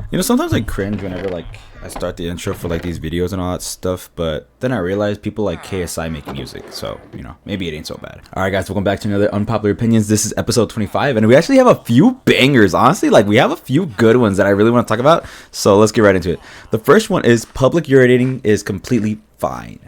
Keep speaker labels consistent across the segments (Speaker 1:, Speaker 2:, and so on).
Speaker 1: You know, sometimes I cringe whenever like I start the intro for like these videos and all that stuff, but then I realize people like KSI make music, so you know, maybe it ain't so bad. All right, guys, welcome back to another Unpopular Opinions. This is episode 25, and we actually have a few bangers. Honestly, like we have a few good ones that I really want to talk about. So let's get right into it. The first one is public urinating is completely fine.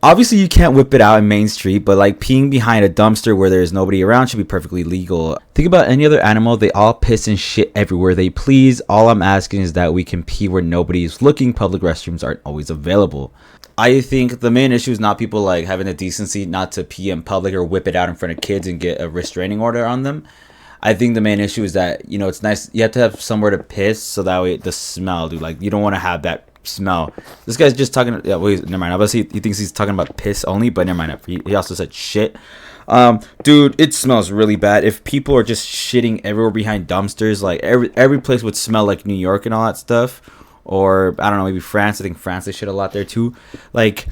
Speaker 1: Obviously you can't whip it out in Main Street, but like peeing behind a dumpster where there's nobody around should be perfectly legal. Think about any other animal, they all piss and shit everywhere they please. All I'm asking is that we can pee where nobody is looking. Public restrooms aren't always available. I think the main issue is not people like having the decency not to pee in public or whip it out in front of kids and get a restraining order on them. I think the main issue is that, you know, it's nice, you have to have somewhere to piss so that way the smell, dude, like you don't want to have that smell. This guy's just talking, yeah, wait, never mind. Obviously he thinks he's talking about piss only, but never mind. He also said shit. Dude, it smells really bad. If people are just shitting everywhere behind dumpsters, like every place would smell like New York and all that stuff, or I don't know, maybe France. I think France they shit a lot there too. Like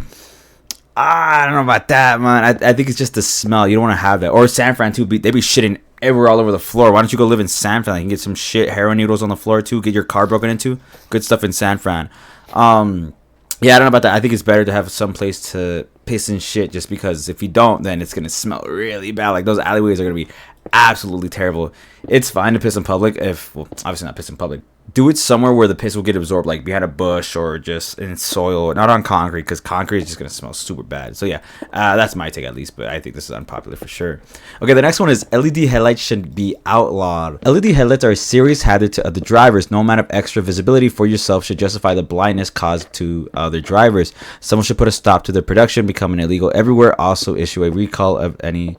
Speaker 1: I don't know about that, man. I think it's just the smell. You don't want to have that. Or San Fran too. They be shitting everywhere all over the floor. Why don't you go live in San Fran? You can get some shit heroin needles on the floor too. Get your car broken into. Good stuff in San Fran. Yeah, I don't know about that. I think it's better to have some place to piss and shit, just because if you don't, then it's gonna smell really bad. Like those alleyways are gonna be absolutely terrible. It's fine to piss in public if, well, obviously not piss in public. Do it somewhere where the piss will get absorbed, like behind a bush or just in soil, not on concrete, because concrete is just gonna smell super bad. So yeah, that's my take at least, but I think this is unpopular for sure. Okay, the next one is LED headlights should be outlawed. LED headlights are a serious hazard to other drivers. No amount of extra visibility for yourself should justify the blindness caused to other drivers. Someone should put a stop to their production becoming illegal everywhere. Also issue a recall of any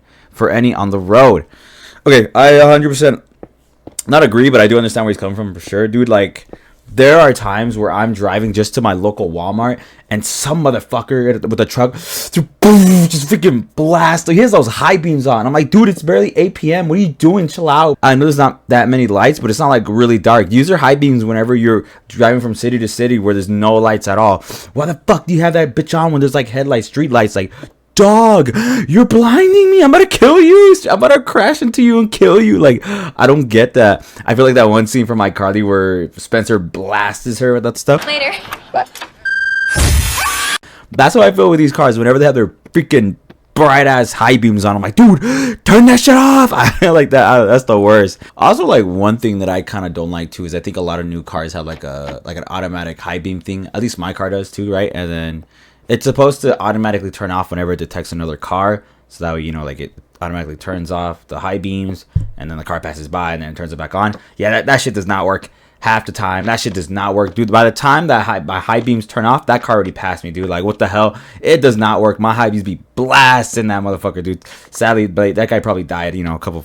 Speaker 1: on the road. Okay, I 100% not agree, but I do understand where he's coming from for sure, dude. Like, there are times where I'm driving just to my local Walmart and some motherfucker with a truck just freaking blast. Like, he has those high beams on. I'm like, dude, it's barely 8 p.m. What are you doing? Chill out. I know there's not that many lights, but it's not like really dark. Use your high beams whenever you're driving from city to city where there's no lights at all. Why the fuck do you have that bitch on when there's like headlights, street lights? Like, dog, you're blinding me. I'm gonna kill you. I'm gonna crash into you and kill you. Like, I don't get that. I feel like that one scene from iCarly where Spencer blasts her with that stuff.
Speaker 2: Later.
Speaker 1: That's how I feel with these cars. Whenever they have their freaking bright ass high beams on, I'm like, dude, turn that shit off. I feel like that. That's the worst. Also, like, one thing that I kind of don't like too is I think a lot of new cars have like an automatic high beam thing. At least my car does too, right? And then it's supposed to automatically turn off whenever it detects another car. So that way, you know, like it automatically turns off the high beams and then the car passes by and then it turns it back on. Yeah, that shit does not work half the time. That shit does not work, dude. By the time that my high beams turn off, that car already passed me, dude. Like, what the hell? It does not work. My high beams be blasting that motherfucker, dude. Sadly, but that guy probably died, you know, a couple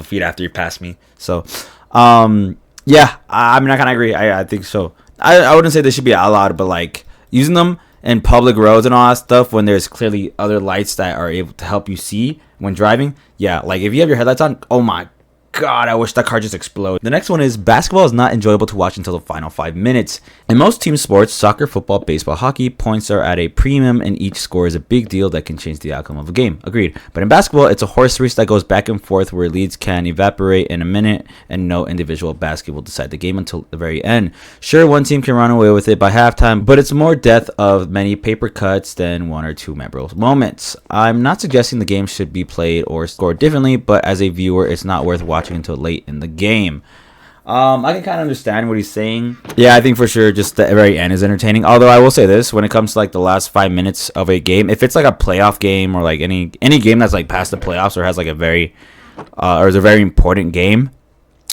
Speaker 1: feet after he passed me. So, yeah, I mean, I kind of agree. I think so. I wouldn't say they should be outlawed, but like using them in public roads and all that stuff when there's clearly other lights that are able to help you see when driving. Yeah, like if you have your headlights on, oh my god, I wish that car just exploded. The next one is basketball is not enjoyable to watch until the final 5 minutes. In most team sports, soccer, football, baseball, hockey, points are at a premium and each score is a big deal that can change the outcome of a game. Agreed. But in basketball, it's a horse race that goes back and forth where leads can evaporate in a minute and no individual basket will decide the game until the very end. Sure, one team can run away with it by halftime, but it's more death of many paper cuts than one or two memorable moments. I'm not suggesting the game should be played or scored differently, but as a viewer, it's not worth watching until late in the game. I can kind of understand what he's saying. Yeah, I think for sure just the very end is entertaining. Although I will say this, when it comes to like the last 5 minutes of a game, if it's like a playoff game or like any game that's like past the playoffs or has like a very or is a very important game,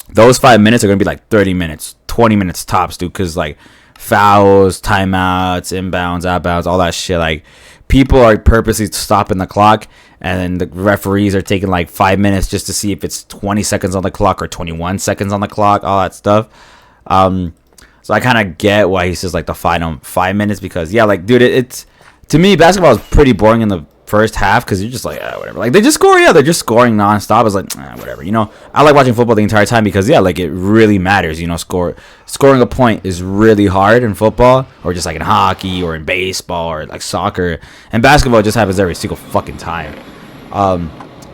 Speaker 1: those 5 minutes are gonna be like 30 minutes, 20 minutes tops, dude. Because like fouls, timeouts, inbounds, outbounds, all that shit. Like, people are purposely stopping the clock, and then the referees are taking like 5 minutes just to see if it's 20 seconds on the clock or 21 seconds on the clock, all that stuff. So I kind of get why he says like the final 5 minutes, because yeah, like, dude, it's to me basketball is pretty boring in the first half because you're just like, whatever. Like, they just score, yeah, they're just scoring nonstop. It's like, whatever, you know. I like watching football the entire time because, yeah, like, it really matters, you know. Scoring a point is really hard in football, or just like in hockey or in baseball or like soccer. And basketball just happens every single fucking time.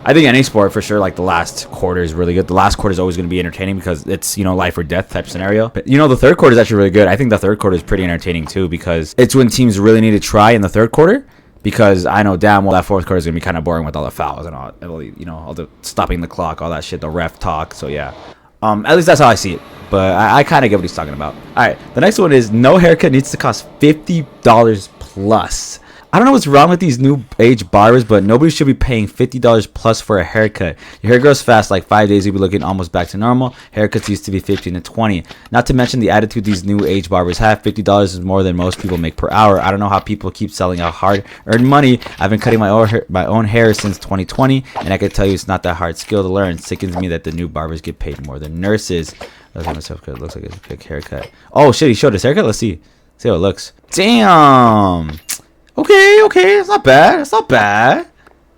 Speaker 1: I think any sport for sure, like the last quarter is really good. The last quarter is always going to be entertaining because it's, life or death type scenario. But, the third quarter is actually really good. I think the third quarter is pretty entertaining too because it's when teams really need to try in the third quarter. Because I know damn well that fourth quarter is going to be kind of boring with all the fouls and all the stopping the clock, all that shit, the ref talk. So, yeah. At least that's how I see it. But I kind of get what he's talking about. All right. The next one is no haircut needs to cost $50 plus. I don't know what's wrong with these new age barbers, but nobody should be paying $50 plus for a haircut. Your hair grows fast, like 5 days, you'll be looking almost back to normal. Haircuts used to be $15 to $20. Not to mention the attitude these new age barbers have. $50 is more than most people make per hour. I don't know how people keep selling out hard-earned money. I've been cutting my own hair since 2020, and I can tell you it's not that hard skill to learn. It sickens me that the new barbers get paid more than nurses. Looks like it's a big haircut. Oh shit, he showed his haircut. Let's see how it looks. Damn. Okay, it's not bad.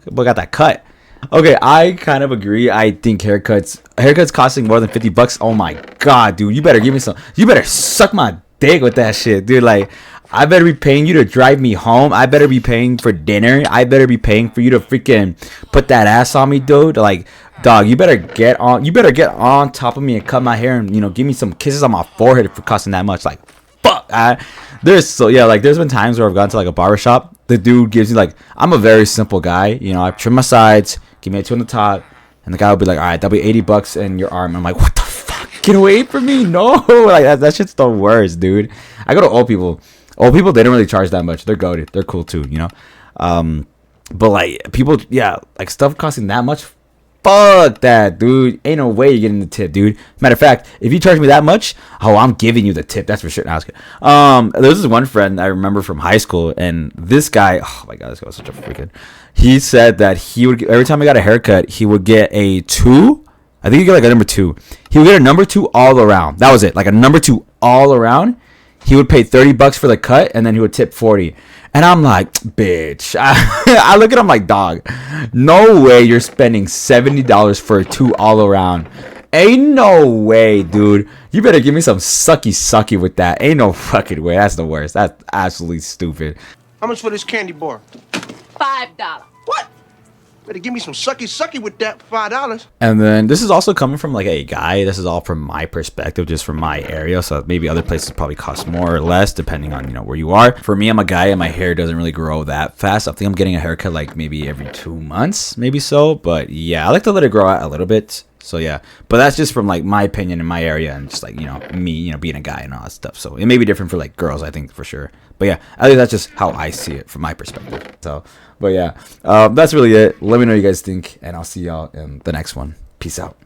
Speaker 1: Boy got that cut. Okay, I kind of agree. I think haircuts costing more than $50. Oh my god, dude, you better give me some. You better suck my dick with that shit, dude. Like, I better be paying you to drive me home. I better be paying for dinner. I better be paying for you to freaking put that ass on me, dude. Like, dog, you better get on top of me and cut my hair and give me some kisses on my forehead for costing that much. Like, fuck. There's been times where I've gone to like a barbershop. The dude gives me like, I'm a very simple guy. I trim my sides, give me a 2 on the top, and the guy will be like, all right, that'll be $80 in your arm. I'm like, what the fuck? Get away from me. No. Like that shit's the worst, dude. I go to old people. Old people, they don't really charge that much. They're goated. They're cool too, but like people, yeah, like stuff costing that much. Fuck that, dude. Ain't no way you're getting the tip, dude. Matter of fact, if you charge me that much, I'm giving you the tip. That's for sure. No, there's this one friend I remember from high school, and this guy, oh my god, this guy was such a freaking. He said that he would every time he got a haircut, he would get a 2. I think he got like a number 2. He would get a number 2 all around. That was it, like a number 2 all around. He would pay $30 for the cut, and then he would tip 40. And I'm like, bitch. I look at him like, dog, no way you're spending $70 for a 2 all around. Ain't no way, dude. You better give me some sucky with that. Ain't no fucking way. That's the worst. That's absolutely stupid.
Speaker 2: How much for this candy bar?
Speaker 3: $5.
Speaker 2: What? Better give me some sucky with that $5.
Speaker 1: And then this is also coming from like a guy. This is all from my perspective, just from my area. So maybe other places probably cost more or less depending on where you are. For me, I'm a guy and my hair doesn't really grow that fast. I think I'm getting a haircut like maybe every 2 months, maybe so. But yeah, I like to let it grow out a little bit. So yeah, but that's just from like my opinion in my area and just like me being a guy and all that stuff. So it may be different for like girls, I think, for sure. But yeah, I think that's just how I see it from my perspective. So, but yeah, that's really it. Let me know what you guys think, and I'll see y'all in the next one. Peace out.